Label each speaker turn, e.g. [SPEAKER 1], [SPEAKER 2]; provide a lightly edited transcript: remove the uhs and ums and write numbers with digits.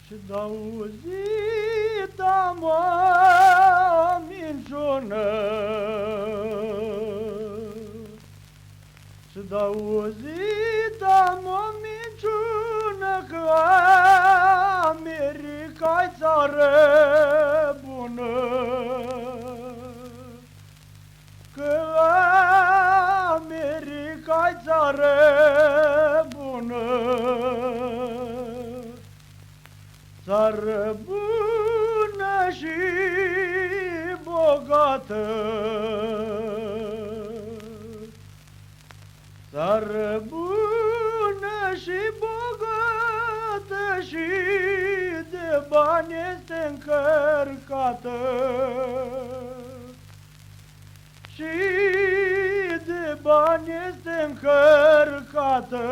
[SPEAKER 1] Și d-auzit am o minciună, și d-auzit am o minciună, că America-i țară bună, că America-i țară bună, țară bună și bogată, țară bună și bogată, și de bani este încărcată, și de bani este încărcată.